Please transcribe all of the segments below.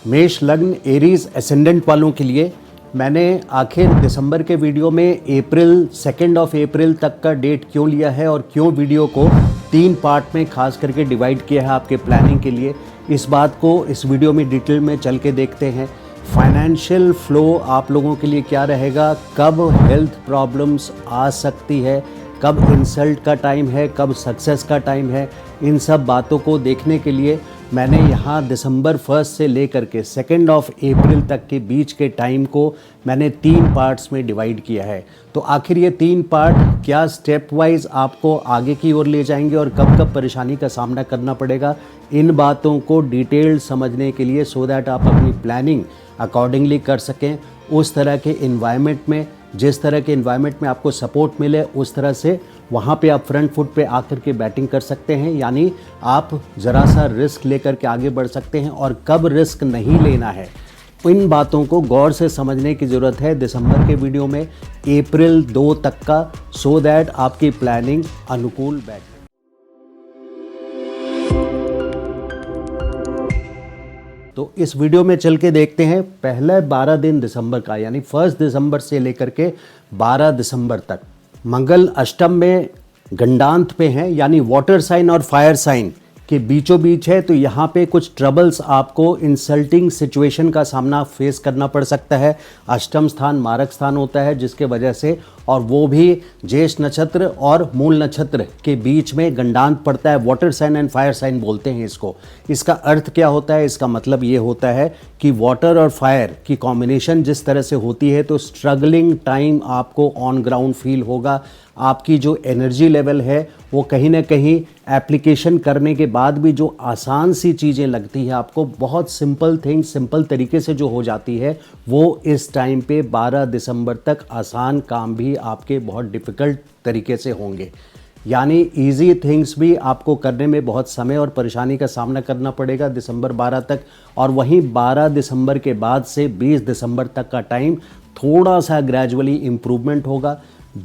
मेष लग्न Aries ascendant वालों के लिए मैंने आखिर दिसंबर के वीडियो में सेकेंड ऑफ अप्रैल तक का डेट क्यों लिया है और क्यों वीडियो को 3 पार्ट में खास करके डिवाइड किया है आपके प्लानिंग के लिए, इस बात को इस वीडियो में डिटेल में चल के देखते हैं। फाइनेंशियल फ्लो आप लोगों के लिए क्या रहेगा, कब हेल्थ प्रॉब्लम्स आ सकती है, कब इंसल्ट का टाइम है, कब सक्सेस का टाइम है, इन सब बातों को देखने के लिए मैंने यहाँ दिसंबर 1 से लेकर के 2 ऑफ अप्रैल तक के बीच के टाइम को मैंने 3 पार्ट्स में डिवाइड किया है। तो आखिर ये 3 पार्ट क्या स्टेप वाइज आपको आगे की ओर ले जाएंगे और कब कब परेशानी का सामना करना पड़ेगा, इन बातों को डिटेल समझने के लिए सो दैट आप अपनी प्लानिंग अकॉर्डिंगली कर सकें। उस तरह के इन्वायरमेंट में, जिस तरह के इन्वायरमेंट में आपको सपोर्ट मिले, उस तरह से वहाँ पे आप फ्रंट फुट पे आकर के बैटिंग कर सकते हैं, यानी आप ज़रा सा रिस्क लेकर के आगे बढ़ सकते हैं। और कब रिस्क नहीं लेना है, इन बातों को गौर से समझने की ज़रूरत है दिसंबर के वीडियो में अप्रैल 2 तक का, सो दैट आपकी प्लानिंग अनुकूल बैठे। तो इस वीडियो में चल के देखते हैं पहले 12 दिन दिसंबर का, यानी 1 दिसंबर से लेकर के 12 दिसंबर तक। मंगल अष्टम में गंडांत पे हैं, यानी वाटर साइन और फायर साइन के बीचों बीच है। तो यहाँ पे कुछ ट्रबल्स, आपको इंसल्टिंग सिचुएशन का सामना फेस करना पड़ सकता है। अष्टम स्थान मारक स्थान होता है, जिसके वजह से, और वो भी ज्येष्ठ नक्षत्र और मूल नक्षत्र के बीच में गंडांत पड़ता है। Water sign and fire sign बोलते हैं इसको। इसका अर्थ क्या होता है, इसका मतलब ये होता है कि वाटर और फायर की कॉम्बिनेशन जिस तरह से होती है, तो स्ट्रगलिंग टाइम आपको ऑन ग्राउंड फील होगा। आपकी जो एनर्जी लेवल है वो कहीं ना कहीं एप्लीकेशन करने के बाद भी जो आसान सी चीज़ें लगती हैं आपको, बहुत सिंपल थिंग सिंपल तरीके से जो हो जाती है, वो इस टाइम पे 12 दिसंबर तक आसान काम भी आपके बहुत डिफ़िकल्ट तरीके से होंगे। यानी इजी थिंग्स भी आपको करने में बहुत समय और परेशानी का सामना करना पड़ेगा दिसंबर 12 तक। और वहीं 12 दिसंबर के बाद से 20 दिसंबर तक का टाइम थोड़ा सा ग्रेजुअली इम्प्रूवमेंट होगा।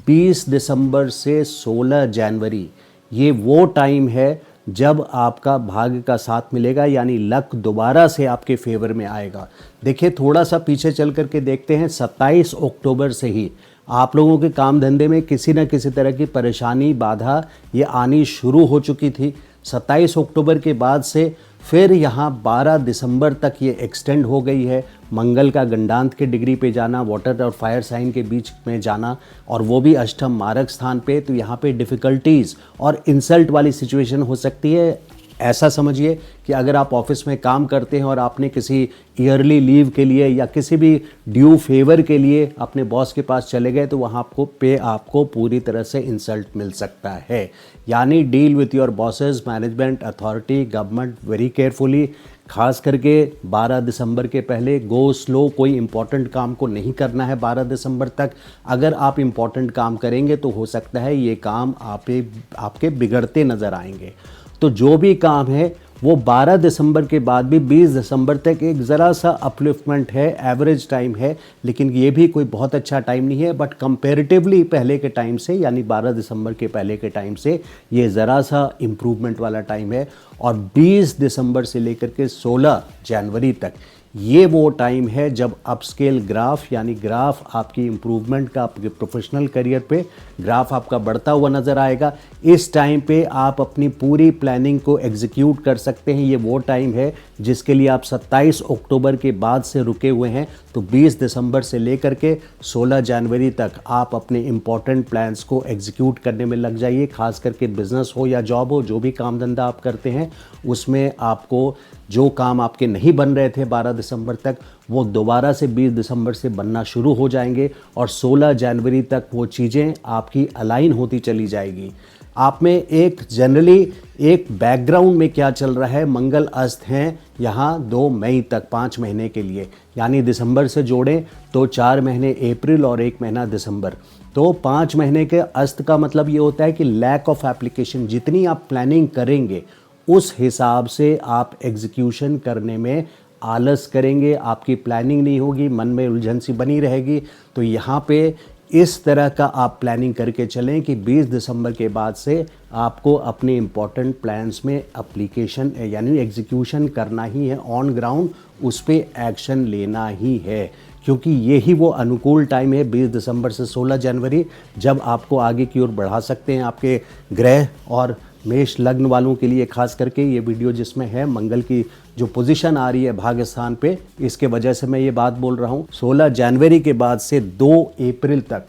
20 दिसंबर से 16 जनवरी ये वो टाइम है जब आपका भाग्य का साथ मिलेगा, यानी लक दोबारा से आपके फेवर में आएगा। देखिए, थोड़ा सा पीछे चल करके देखते हैं। 27 अक्टूबर से ही आप लोगों के काम धंधे में किसी न किसी तरह की परेशानी, बाधा ये आनी शुरू हो चुकी थी। 27 अक्टूबर के बाद से फिर यहाँ 12 दिसंबर तक ये एक्सटेंड हो गई है। मंगल का गंडांत के डिग्री पे जाना, वाटर और फायर साइन के बीच में जाना, और वो भी अष्टम मारक स्थान पे, तो यहाँ पे डिफ़िकल्टीज़ और इंसल्ट वाली सिचुएशन हो सकती है। ऐसा समझिए कि अगर आप ऑफिस में काम करते हैं और आपने किसी ईयरली लीव के लिए या किसी भी ड्यू फेवर के लिए अपने बॉस के पास चले गए, तो वहाँ आपको पूरी तरह से इंसल्ट मिल सकता है। यानी deal with your bosses, management, authority, government very carefully. खास करके 12 दिसंबर के पहले गो स्लो, कोई इंपॉर्टेंट काम को नहीं करना है 12 दिसंबर तक। अगर आप इंपॉर्टेंट काम करेंगे तो हो सकता है ये काम आपके बिगड़ते नज़र आएंगे। तो जो भी काम है वो 12 दिसंबर के बाद भी 20 दिसंबर तक एक ज़रा सा अपलिफ्टमेंट है, एवरेज टाइम है, लेकिन ये भी कोई बहुत अच्छा टाइम नहीं है। बट कंपैरेटिवली पहले के टाइम से, यानी 12 दिसंबर के पहले के टाइम से ये ज़रा सा इम्प्रूवमेंट वाला टाइम है। और 20 दिसंबर से लेकर के 16 जनवरी तक ये वो टाइम है जब अपस्केल ग्राफ, यानी ग्राफ आपकी इम्प्रूवमेंट का, आपके प्रोफेशनल करियर पे ग्राफ आपका बढ़ता हुआ नज़र आएगा। इस टाइम पे आप अपनी पूरी प्लानिंग को एग्जीक्यूट कर सकते हैं। ये वो टाइम है जिसके लिए आप 27 अक्टूबर के बाद से रुके हुए हैं। तो 20 दिसंबर से लेकर के 16 जनवरी तक आप अपने इम्पॉर्टेंट प्लान्स को एग्जीक्यूट करने में लग जाइए। खास करके बिजनेस हो या जॉब हो, जो भी काम धंधा आप करते हैं, उसमें आपको जो काम आपके नहीं बन रहे थे 12 दिसंबर तक, वो दोबारा से 20 दिसंबर से बनना शुरू हो जाएंगे और 16 जनवरी तक वो चीज़ें आपकी अलाइन होती चली जाएगी। आप में एक जनरली एक बैकग्राउंड में क्या चल रहा है, मंगल अस्त हैं यहाँ 2 मई तक 5 महीने के लिए, यानी दिसंबर से जोड़ें तो 4 महीने अप्रैल और 1 महीना दिसंबर। तो 5 महीने के अस्त का मतलब ये होता है कि लैक ऑफ एप्लीकेशन। जितनी आप प्लानिंग करेंगे उस हिसाब से आप एग्जीक्यूशन करने में आलस करेंगे, आपकी प्लानिंग नहीं होगी, मन में उलझन सी बनी रहेगी। तो यहाँ पे इस तरह का आप प्लानिंग करके चलें कि 20 दिसंबर के बाद से आपको अपने इम्पॉर्टेंट प्लान्स में एप्लीकेशन यानी एग्जीक्यूशन करना ही है, ऑन ग्राउंड उस पर एक्शन लेना ही है, क्योंकि यही वो अनुकूल टाइम है 20 दिसंबर से 16 जनवरी, जब आपको आगे की ओर बढ़ा सकते हैं आपके ग्रह। और मेष लग्न वालों के लिए खास करके ये वीडियो जिसमें है मंगल की जो पोजीशन आ रही है भाग्य स्थान पे, इसके वजह से मैं ये बात बोल रहा हूँ। 16 जनवरी के बाद से 2 अप्रैल तक,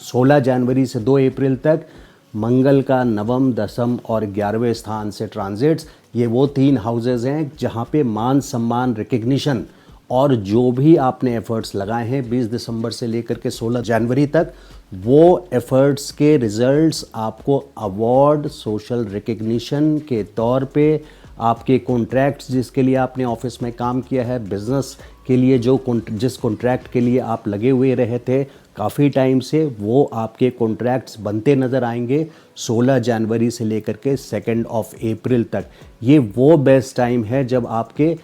16 जनवरी से 2 अप्रैल तक मंगल का नवम, दसम और 11वें स्थान से ट्रांजिट्स, ये वो 3 हाउसेज हैं जहाँ पे मान सम्मान, रिकग्निशन और जो भी आपने एफर्ट्स लगाए हैं 20 दिसंबर से लेकर के 16 जनवरी तक, वो एफर्ट्स के रिजल्ट्स आपको अवार्ड, सोशल रिकग्निशन के तौर पे, आपके कॉन्ट्रैक्ट्स जिसके लिए आपने ऑफिस में काम किया है, बिजनेस के लिए जिस कॉन्ट्रैक्ट के लिए आप लगे हुए रहे थे काफ़ी टाइम से, वो आपके कॉन्ट्रैक्ट्स बनते नज़र आएंगे 16 जनवरी से लेकर के 2 अप्रैल तक। ये वो बेस्ट टाइम है जब आपके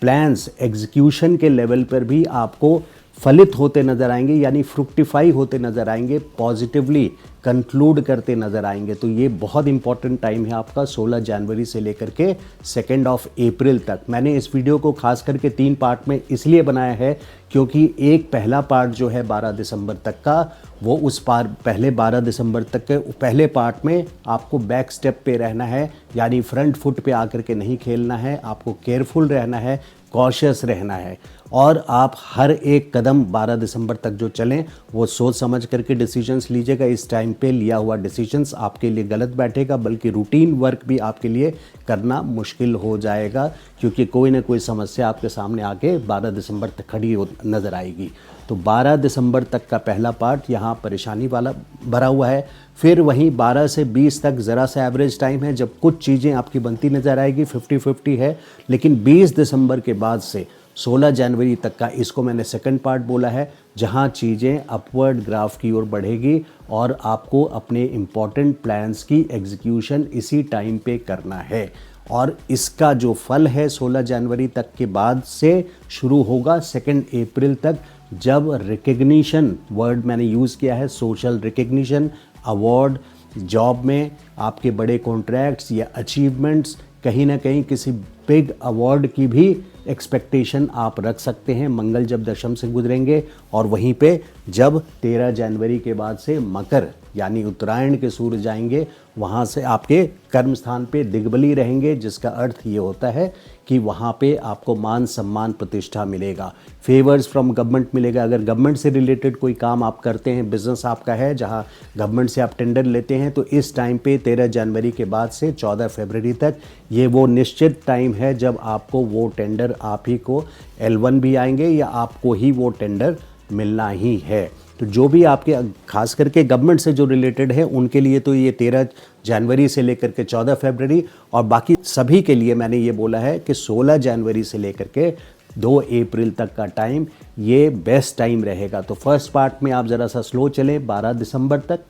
प्लान्स एग्जीक्यूशन के लेवल पर भी आपको फलित होते नज़र आएंगे, यानी फ्रुक्टिफाई होते नज़र आएंगे, पॉजिटिवली कंक्लूड करते नज़र आएंगे। तो ये बहुत इंपॉर्टेंट टाइम है आपका 16 जनवरी से लेकर के 2 अप्रैल तक। मैंने इस वीडियो को खास करके 3 पार्ट में इसलिए बनाया है क्योंकि एक पहला पार्ट जो है 12 दिसंबर तक का, वो उस पहले 12 दिसंबर तक के पहले पार्ट में आपको बैक स्टेप पे रहना है, यानी फ्रंट फुट पे आकर के नहीं खेलना है, आपको केयरफुल रहना है, कॉशियस रहना है, और आप हर एक कदम 12 दिसंबर तक जो चलें वो सोच समझ करके डिसीजंस लीजिएगा। इस टाइम पे लिया हुआ डिसीजंस आपके लिए गलत बैठेगा, बल्कि रूटीन वर्क भी आपके लिए करना मुश्किल हो जाएगा, क्योंकि कोई ना कोई समस्या आपके सामने आके 12 दिसंबर तक खड़ी नज़र आएगी। तो 12 दिसंबर तक का पहला पार्ट यहाँ परेशानी वाला भरा हुआ है। फिर वहीं 12 से 20 तक ज़रा सा एवरेज टाइम है जब कुछ चीज़ें आपकी बनती नज़र आएगी, 50-50 है। लेकिन 20 दिसंबर के बाद से 16 जनवरी तक का, इसको मैंने सेकंड पार्ट बोला है, जहां चीज़ें अपवर्ड ग्राफ की ओर बढ़ेगी और आपको अपने इम्पॉर्टेंट प्लान्स की एग्जीक्यूशन इसी टाइम पे करना है। और इसका जो फल है 16 जनवरी तक के बाद से शुरू होगा 2 अप्रैल तक, जब रिकग्निशन वर्ड मैंने यूज़ किया है, सोशल रिकग्निशन, अवार्ड, जॉब में आपके बड़े कॉन्ट्रैक्ट्स या अचीवमेंट्स, कहीं ना कहीं किसी बिग अवार्ड की भी एक्सपेक्टेशन आप रख सकते हैं मंगल जब दशम से गुजरेंगे। और वहीं पे जब 13 जनवरी के बाद से मकर यानी उत्तरायण के सूर्य जाएंगे, वहाँ से आपके कर्म स्थान पे दिग्बली रहेंगे, जिसका अर्थ ये होता है कि वहाँ पे आपको मान सम्मान प्रतिष्ठा मिलेगा, फेवर्स फ्रॉम गवर्नमेंट मिलेगा। अगर गवर्नमेंट से रिलेटेड कोई काम आप करते हैं, बिजनेस आपका है जहाँ गवर्नमेंट से आप टेंडर लेते हैं, तो इस टाइम पे 13 जनवरी के बाद से 14 फरवरी तक ये वो निश्चित टाइम है जब आपको वो टेंडर आप ही को L1 भी आएंगे या आपको ही वो टेंडर मिलना ही है। तो जो भी आपके खास करके गवर्नमेंट से जो रिलेटेड है उनके लिए तो ये 13 जनवरी से लेकर के 14 फरवरी, और बाकी सभी के लिए मैंने ये बोला है कि 16 जनवरी से लेकर के 2 अप्रैल तक का टाइम ये बेस्ट टाइम रहेगा। तो फर्स्ट पार्ट में आप ज़रा सा स्लो चलें 12 दिसंबर तक,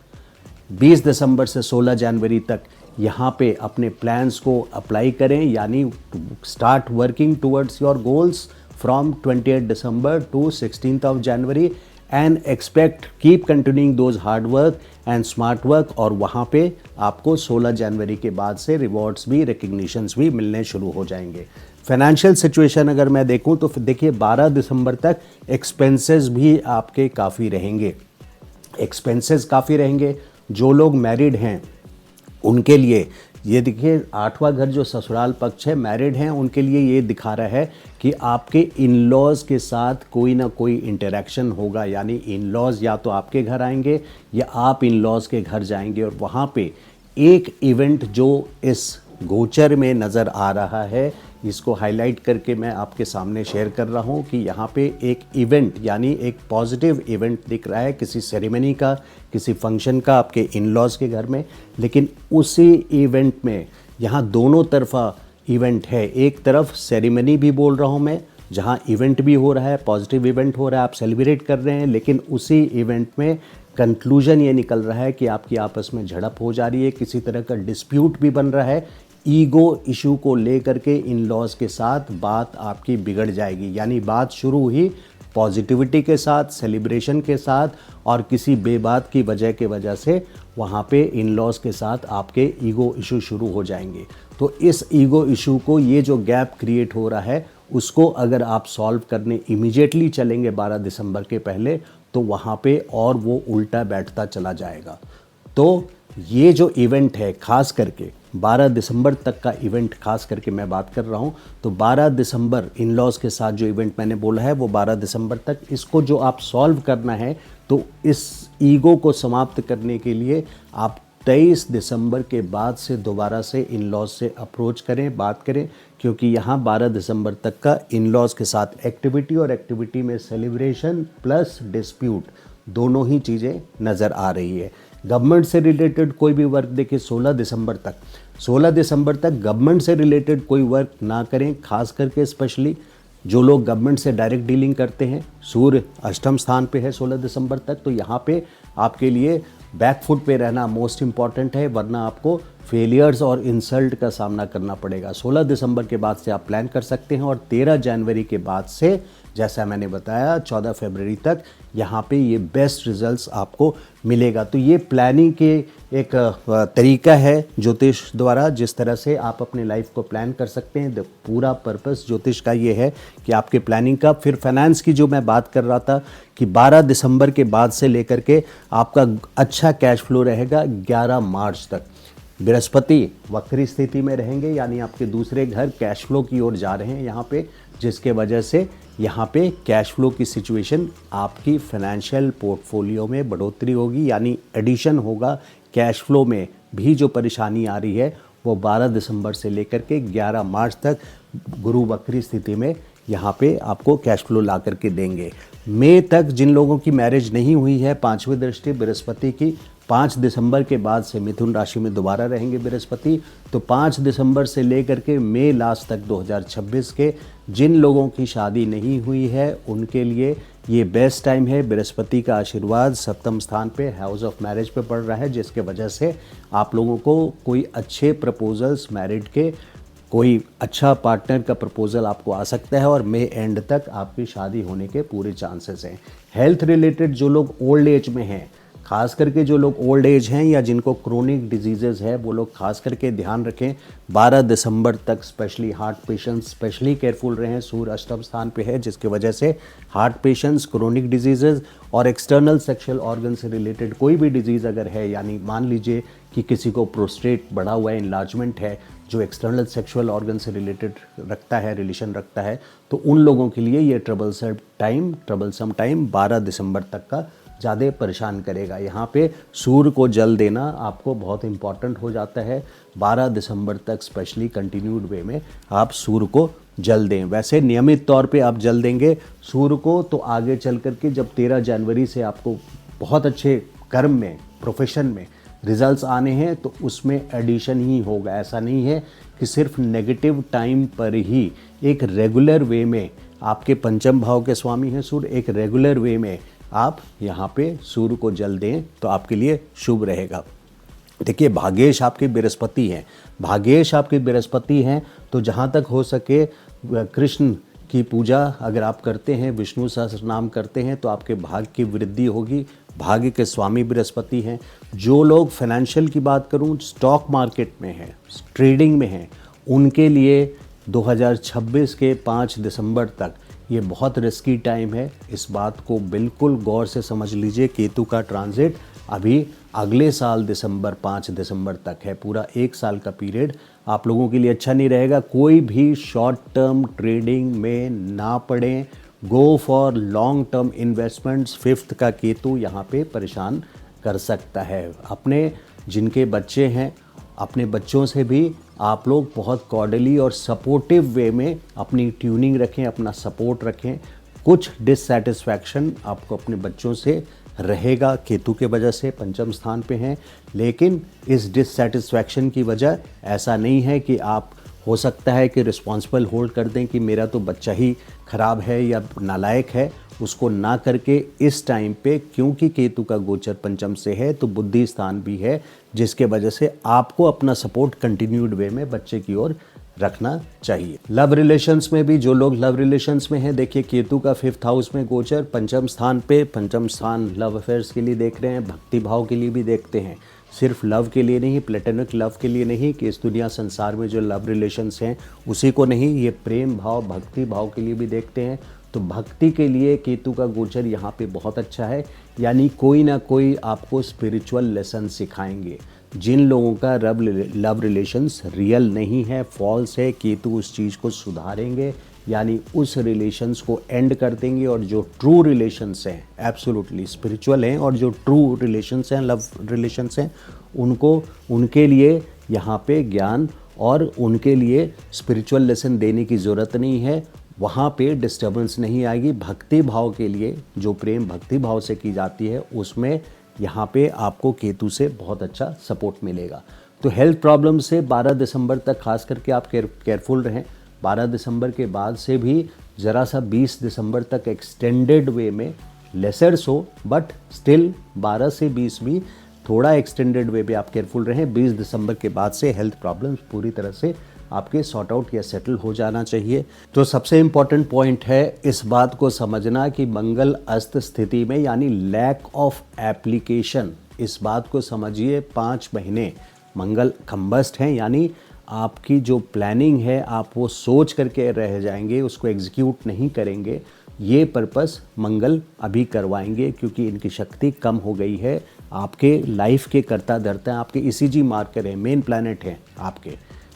20 दिसंबर से 16 जनवरी तक यहाँ पे अपने प्लान्स को अप्लाई करें, यानी start working towards your goals from 28 December to 16 January and expect keep continuing those hard work and smart work. और वहाँ पे आपको 16 जनवरी के बाद से रिवॉर्ड्स भी, रिकग्निशंस भी मिलने शुरू हो जाएंगे। फाइनेंशियल सिचुएशन अगर मैं देखूँ तो देखिए 12 दिसंबर तक एक्सपेंसेस भी आपके काफ़ी रहेंगे, एक्सपेंसेस काफ़ी रहेंगे। जो लोग मैरिड हैं उनके लिए ये देखिए 8वां घर जो ससुराल पक्ष है, मैरिड हैं उनके लिए ये दिखा रहा है कि आपके इन लॉज के साथ कोई ना कोई इंटरेक्शन होगा, यानी इन लॉज या तो आपके घर आएंगे या आप इन लॉज के घर जाएंगे, और वहाँ पे एक इवेंट जो इस गोचर में नज़र आ रहा है, इसको हाईलाइट करके मैं आपके सामने शेयर कर रहा हूँ कि यहाँ पे एक इवेंट यानी एक पॉजिटिव इवेंट दिख रहा है, किसी सेरेमनी का, किसी फंक्शन का आपके इन लॉज के घर में। लेकिन उसी इवेंट में यहाँ दोनों तरफा इवेंट है, एक तरफ सेरेमनी भी बोल रहा हूँ मैं, जहाँ इवेंट भी हो रहा है, पॉजिटिव इवेंट हो रहा है, आप सेलिब्रेट कर रहे हैं, लेकिन उसी इवेंट में कंक्लूजन ये निकल रहा है कि आपकी आपस में झड़प हो जा रही है, किसी तरह का डिस्प्यूट भी बन रहा है, ईगो इशू को लेकर के इन लॉज के साथ बात आपकी बिगड़ जाएगी, यानी बात शुरू हुई पॉजिटिविटी के साथ, सेलिब्रेशन के साथ और किसी बेबात की वजह से वहाँ पे इन लॉज के साथ आपके ईगो इशू शुरू हो जाएंगे। तो इस ईगो इशू को, ये जो गैप क्रिएट हो रहा है, उसको अगर आप सॉल्व करने इमीडिएटली चलेंगे 12 दिसंबर के पहले, तो वहाँ पे और वो उल्टा बैठता चला जाएगा। तो ये जो इवेंट है, खास करके 12 दिसंबर तक का इवेंट खास करके मैं बात कर रहा हूँ, तो 12 दिसंबर इन लॉज के साथ जो इवेंट मैंने बोला है वो 12 दिसंबर तक, इसको जो आप सॉल्व करना है, तो इस ईगो को समाप्त करने के लिए आप 23 दिसंबर के बाद से दोबारा से इन लॉज से अप्रोच करें, बात करें, क्योंकि यहाँ 12 दिसंबर तक का इन लॉज के साथ एक्टिविटी और एक्टिविटी में सेलिब्रेशन प्लस डिस्प्यूट दोनों ही चीज़ें नज़र आ रही है। गवर्नमेंट से रिलेटेड कोई भी वर्क देखिए 16 दिसंबर तक गवर्नमेंट से रिलेटेड कोई वर्क ना करें, खास करके स्पेशली जो लोग गवर्नमेंट से डायरेक्ट डीलिंग करते हैं। सूर्य अष्टम स्थान पे है 16 दिसंबर तक, तो यहाँ पे आपके लिए बैकफुट पे रहना मोस्ट इम्पॉर्टेंट है, वरना आपको फेलियर्स और इंसल्ट का सामना करना पड़ेगा। 16 दिसंबर के बाद से आप प्लान कर सकते हैं और 13 जनवरी के बाद से, जैसा मैंने बताया, 14 फरवरी तक यहाँ पे ये बेस्ट रिजल्ट्स आपको मिलेगा। तो ये प्लानिंग के एक तरीका है ज्योतिष द्वारा, जिस तरह से आप अपने लाइफ को प्लान कर सकते हैं। पूरा पर्पस ज्योतिष का ये है कि आपके प्लानिंग का, फिर फाइनेंस की जो मैं बात कर रहा था कि 12 दिसंबर के बाद से लेकर के आपका अच्छा कैश फ्लो रहेगा 11 मार्च तक। बृहस्पति वक्री स्थिति में रहेंगे, यानी आपके दूसरे घर कैश फ्लो की ओर जा रहे हैं यहाँ पे, जिसके वजह से यहाँ पे कैश फ्लो की सिचुएशन, आपकी फाइनेंशियल पोर्टफोलियो में बढ़ोतरी होगी, यानी एडिशन होगा कैश फ्लो में भी। जो परेशानी आ रही है वो 12 दिसंबर से लेकर के 11 मार्च तक गुरु वक्री स्थिति में यहाँ पे आपको कैश फ्लो ला करके देंगे। मई तक जिन लोगों की मैरिज नहीं हुई है, 5वीं दृष्टि बृहस्पति की 5 दिसंबर के बाद से मिथुन राशि में दोबारा रहेंगे बृहस्पति, तो 5 दिसंबर से लेकर के मई लास्ट तक 2026 के जिन लोगों की शादी नहीं हुई है उनके लिए ये बेस्ट टाइम है। बृहस्पति का आशीर्वाद सप्तम स्थान पे हाउस ऑफ मैरिज पे पड़ रहा है, जिसके वजह से आप लोगों को कोई अच्छे प्रपोजल्स, मैरिड के कोई अच्छा पार्टनर का प्रपोजल आपको आ सकता है और मई एंड तक आपकी शादी होने के पूरे चांसेस हैं। हेल्थ रिलेटेड जो लोग ओल्ड एज में हैं, खास करके जो लोग ओल्ड एज हैं या जिनको क्रोनिक डिजीजेज है, वो लोग खास करके ध्यान रखें। 12 दिसंबर तक specially heart patients specially careful रहें। सूर्य अष्टम स्थान पे है, जिसकी वजह से हार्ट पेशेंट्स, क्रोनिक डिजीजेज और एक्सटर्नल सेक्सुअल ऑर्गन से रिलेटेड कोई भी डिजीज़ अगर है, यानी मान लीजिए कि किसी को प्रोस्टेट बढ़ा हुआ है, इनलार्जमेंट है, जो एक्सटर्नल सेक्सुअल ऑर्गन से रिलेटेड रखता है, रिलेशन रखता है, तो उन लोगों के लिए ये ट्रबलसम टाइम 12 दिसंबर तक का ज़्यादा परेशान करेगा। यहाँ पे सूर्य को जल देना आपको बहुत इंपॉर्टेंट हो जाता है। 12 दिसंबर तक स्पेशली कंटिन्यूड वे में आप सूर्य को जल दें। वैसे नियमित तौर पे आप जल देंगे सूर्य को, तो आगे चल करके जब 13 जनवरी से आपको बहुत अच्छे कर्म में, प्रोफेशन में रिजल्ट्स आने हैं, तो उसमें एडिशन ही होगा। ऐसा नहीं है कि सिर्फ नेगेटिव टाइम पर ही, एक रेगुलर वे में, आपके पंचम भाव के स्वामी हैं सूर्य, एक रेगुलर वे में आप यहाँ पे सूर्य को जल दें तो आपके लिए शुभ रहेगा। देखिए, भाग्येश आपके बृहस्पति हैं, तो जहाँ तक हो सके कृष्ण की पूजा अगर आप करते हैं, विष्णु सहस्त्र नाम करते हैं, तो आपके भाग्य की वृद्धि होगी। भाग्य के स्वामी बृहस्पति हैं। जो लोग फाइनेंशियल की बात करूं, स्टॉक मार्केट में हैं, ट्रेडिंग में हैं, उनके लिए 2026 के 5 दिसंबर तक ये बहुत रिस्की टाइम है। इस बात को बिल्कुल गौर से समझ लीजिए। केतु का ट्रांजिट अभी अगले साल 5 दिसंबर तक है। पूरा 1 साल का पीरियड आप लोगों के लिए अच्छा नहीं रहेगा। कोई भी शॉर्ट टर्म ट्रेडिंग में ना पड़ें, go for long term investments. 5th का केतु यहाँ पे परेशान कर सकता है। अपने जिनके बच्चे हैं, अपने बच्चों से भी आप लोग बहुत कॉर्डली और सपोर्टिव वे में अपनी ट्यूनिंग रखें, अपना सपोर्ट रखें। कुछ डिससैटिस्फैक्शन आपको अपने बच्चों से रहेगा, केतु के वजह से पंचम स्थान पे हैं, लेकिन इस डिससैटिस्फैक्शन की वजह ऐसा नहीं है कि आप, हो सकता है कि रिस्पॉन्सिबल होल्ड कर दें कि मेरा तो बच्चा ही खराब है या नालायक है, उसको ना करके इस टाइम पे, क्योंकि केतु का गोचर पंचम से है तो बुद्धि स्थान भी है, जिसके वजह से आपको अपना सपोर्ट कंटिन्यूड वे में बच्चे की ओर रखना चाहिए। लव रिलेशंस में भी जो लोग लव रिलेशंस में हैं, देखिए केतु का 5th हाउस में गोचर पंचम स्थान पे, पंचम स्थान लव अफेयर्स के लिए देख रहे हैं, भक्ति भाव के लिए भी देखते हैं, सिर्फ लव के लिए नहीं, प्लेटोनिक लव के लिए नहीं कि इस दुनिया संसार में जो लव रिलेशंस हैं उसी को नहीं, ये प्रेम भाव भक्ति भाव के लिए भी देखते हैं। तो भक्ति के लिए केतु का गोचर यहाँ पे बहुत अच्छा है, यानी कोई ना कोई आपको स्पिरिचुअल लेसन सिखाएंगे। जिन लोगों का लव रिलेशंस रियल नहीं है, फॉल्स है, केतु उस चीज़ को सुधारेंगे, यानी उस रिलेशंस को एंड कर देंगे। और जो ट्रू रिलेशंस हैं, एब्सोल्युटली स्पिरिचुअल हैं, और जो ट्रू रिलेशंस हैं, लव रिलेशंस हैं, उनके लिए यहाँ पे ज्ञान और उनके लिए स्पिरिचुअल लेसन देने की ज़रूरत नहीं है, वहाँ पे डिस्टर्बेंस नहीं आएगी। भक्ति भाव के लिए जो प्रेम भक्ति भाव से की जाती है उसमें यहाँ पे आपको केतु से बहुत अच्छा सपोर्ट मिलेगा। तो हेल्थ प्रॉब्लम से 12 दिसंबर तक खास करके आप केयरफुल रहें। 12 दिसंबर के बाद से भी ज़रा सा 20 दिसंबर तक एक्सटेंडेड वे में लेसर सो, बट स्टिल 12 से 20 भी थोड़ा एक्सटेंडेड वे पे आप केयरफुल रहें। 20 दिसंबर के बाद से हेल्थ प्रॉब्लम्स पूरी तरह से आपके सॉर्ट आउट या सेटल हो जाना चाहिए। तो सबसे इम्पॉर्टेंट पॉइंट है इस बात को समझना कि मंगल अस्त स्थिति में, यानी लैक ऑफ एप्लीकेशन, इस बात को समझिए 5 महीने मंगल खंबस्ट हैं, यानी आपकी जो प्लानिंग है आप वो सोच करके रह जाएंगे, उसको एग्जीक्यूट नहीं करेंगे। ये पर्पस मंगल अभी करवाएंगे क्योंकि इनकी शक्ति कम हो गई है। आपके लाइफ के कर्ता धर्ता आपके ECG मार्कर हैं, मेन प्लैनेट हैं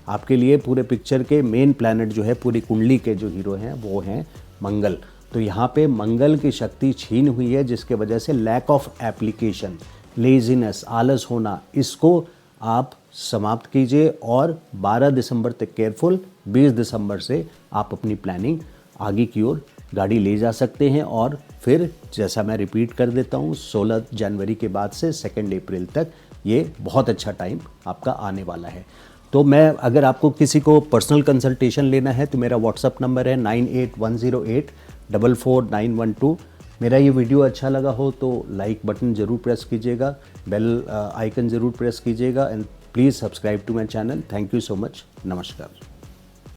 आपके लिए पूरे पिक्चर के मेन प्लैनेट जो है, पूरी कुंडली के जो हीरो हैं वो हैं मंगल। तो यहाँ पे मंगल की शक्ति छीन हुई है, जिसके वजह से लैक ऑफ एप्लीकेशन, लेजीनेस, आलस होना, इसको आप समाप्त कीजिए और 12 दिसंबर तक केयरफुल। 20 दिसंबर से आप अपनी प्लानिंग आगे की ओर गाड़ी ले जा सकते हैं। और फिर जैसा मैं रिपीट कर देता हूँ, 16 जनवरी के बाद से 2 अप्रैल तक ये बहुत अच्छा टाइम आपका आने वाला है। तो मैं, अगर आपको किसी को पर्सनल कंसल्टेशन लेना है तो मेरा व्हाट्सअप नंबर है 9810844912। मेरा ये वीडियो अच्छा लगा हो तो लाइक बटन ज़रूर प्रेस कीजिएगा, बेल आइकन ज़रूर प्रेस कीजिएगा, and please subscribe to my channel. Thank you so much. नमस्कार।